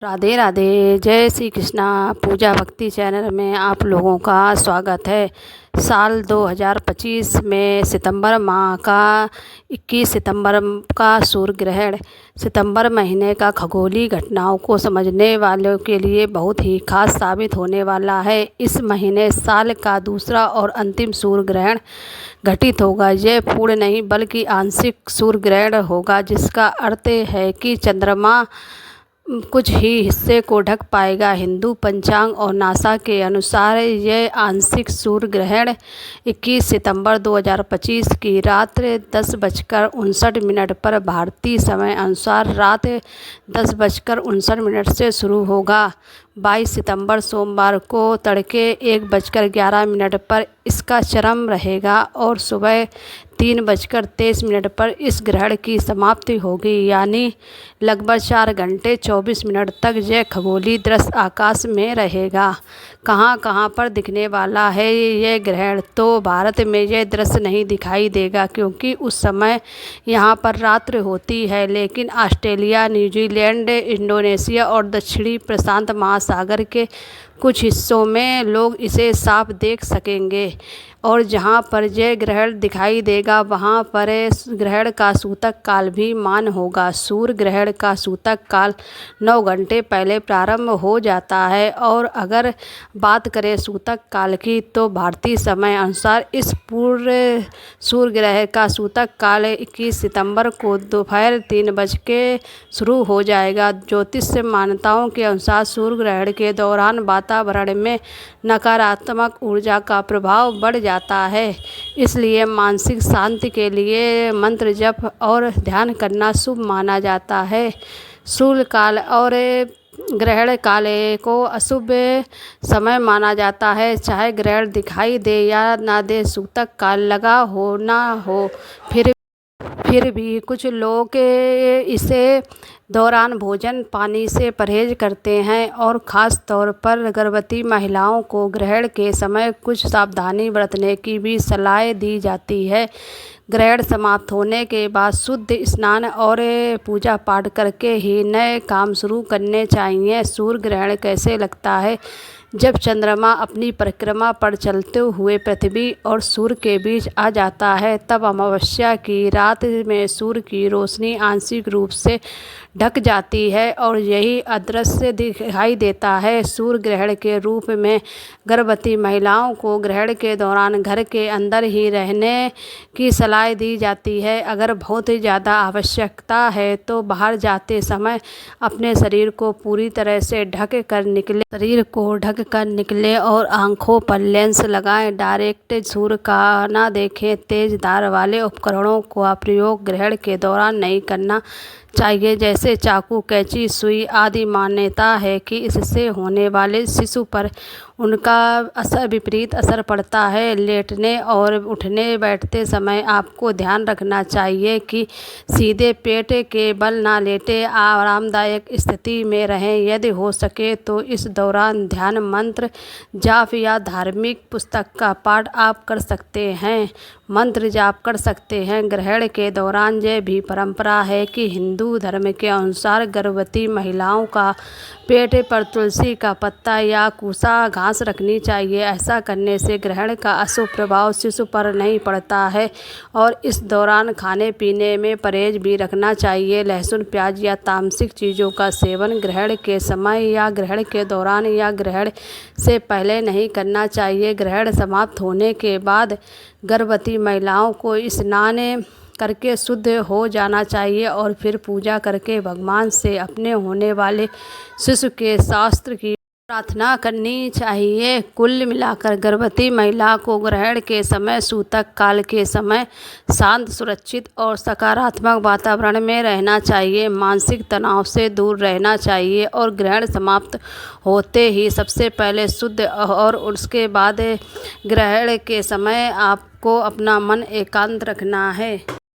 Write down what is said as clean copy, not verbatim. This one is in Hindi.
राधे राधे। जय श्री कृष्णा। पूजा भक्ति चैनल में आप लोगों का स्वागत है। साल 2025 में सितंबर माह का 21 सितंबर का सूर्य ग्रहण सितंबर महीने का खगोलीय घटनाओं को समझने वालों के लिए बहुत ही खास साबित होने वाला है। इस महीने साल का दूसरा और अंतिम सूर्य ग्रहण घटित होगा। यह पूर्ण नहीं बल्कि आंशिक सूर्य ग्रहण होगा, जिसका अर्थ है कि चंद्रमा कुछ ही हिस्से को ढक पाएगा। हिंदू पंचांग और नासा के अनुसार यह आंशिक सूर्य ग्रहण 21 सितंबर 2025 की रात 10:59 पर भारतीय समय अनुसार रात 10:59 से शुरू होगा। 22 सितंबर सोमवार को तड़के 1:11 पर इसका चरम रहेगा और सुबह 3:23 पर इस ग्रहण की समाप्ति होगी, यानी लगभग 4 घंटे 24 मिनट तक यह खगोलीय दृश्य आकाश में रहेगा। कहाँ कहाँ पर दिखने वाला है यह ग्रहण? तो भारत में यह दृश्य नहीं दिखाई देगा, क्योंकि उस समय यहाँ पर रात्रि होती है, लेकिन ऑस्ट्रेलिया, न्यूजीलैंड, इंडोनेशिया और दक्षिणी प्रशांत महासागर के कुछ हिस्सों में लोग इसे साफ देख सकेंगे। और जहाँ पर यह ग्रहण दिखाई देगा वहाँ पर ग्रहण का सूतक काल भी मान होगा। सूर्य ग्रहण का सूतक काल 9 घंटे पहले प्रारंभ हो जाता है। और अगर बात करें सूतक काल की, तो भारतीय समय अनुसार इस पूर्व सूर्य ग्रहण का सूतक काल 21 सितंबर को दोपहर 3 बज के शुरू हो जाएगा। ज्योतिष मान्यताओं के अनुसार सूर्य ग्रहण के दौरान वातावरण में नकारात्मक ऊर्जा का प्रभाव बढ़ जाता है, इसलिए मानसिक शांति के लिए मंत्र जप और ध्यान करना शुभ माना जाता है। सूर्य काल और ग्रहण काल को अशुभ समय माना जाता है, चाहे ग्रहण दिखाई दे या ना दे, सूतक काल लगा हो ना हो। फिर भी कुछ लोग इसे दौरान भोजन पानी से परहेज करते हैं और ख़ास तौर पर गर्भवती महिलाओं को ग्रहण के समय कुछ सावधानी बरतने की भी सलाह दी जाती है। ग्रहण समाप्त होने के बाद शुद्ध स्नान और पूजा पाठ करके ही नए काम शुरू करने चाहिए। सूर्य ग्रहण कैसे लगता है? जब चंद्रमा अपनी परिक्रमा पर चलते हुए पृथ्वी और सूर्य के बीच आ जाता है, तब अमावस्या की रात में सूर्य की रोशनी आंशिक रूप से ढक जाती है और यही अदृश्य दिखाई देता है। सूर्य ग्रहण के रूप में गर्भवती महिलाओं को ग्रहण के दौरान घर के अंदर ही रहने की सलाह दी जाती है। अगर बहुत ही ज़्यादा आवश्यकता है तो बाहर जाते समय अपने शरीर को पूरी तरह से ढक कर निकले और आंखों पर लेंस लगाएं। डायरेक्ट सूर्य का ना देखें। तेज धार वाले उपकरणों का प्रयोग ग्रहण के दौरान नहीं करना चाहिए, जैसे चाकू, कैंची, सुई आदि। मान्यता है कि इससे होने वाले शिशु पर उनका विपरीत असर पड़ता है। लेटने और उठने बैठते समय आपको ध्यान रखना चाहिए कि सीधे पेट के बल ना लेटें, आरामदायक स्थिति में रहें। यदि हो सके तो इस दौरान ध्यान, मंत्र जाप या धार्मिक पुस्तक का पाठ आप कर सकते हैं। मंत्र जाप कर सकते हैं। ग्रहण के दौरान यह भी परंपरा है कि हिंदू धर्म के अनुसार गर्भवती महिलाओं का पेट पर तुलसी का पत्ता या कुसा घास रखनी चाहिए। ऐसा करने से ग्रहण का अशुभ प्रभाव शिशु पर नहीं पड़ता है। और इस दौरान खाने पीने में परहेज भी रखना चाहिए। लहसुन, प्याज या तामसिक चीज़ों का सेवन ग्रहण के समय या ग्रहण के दौरान या ग्रहण से पहले नहीं करना चाहिए। ग्रहण समाप्त होने के बाद गर्भवती महिलाओं को स्नान करके शुद्ध हो जाना चाहिए और फिर पूजा करके भगवान से अपने होने वाले शिशु के स्वास्थ्य की प्रार्थना करनी चाहिए। कुल मिलाकर गर्भवती महिला को ग्रहण के समय, सूतक काल के समय शांत, सुरक्षित और सकारात्मक वातावरण में रहना चाहिए। मानसिक तनाव से दूर रहना चाहिए और ग्रहण समाप्त होते ही सबसे पहले शुद्ध और उसके बाद ग्रहण के समय आपको अपना मन एकांत रखना है।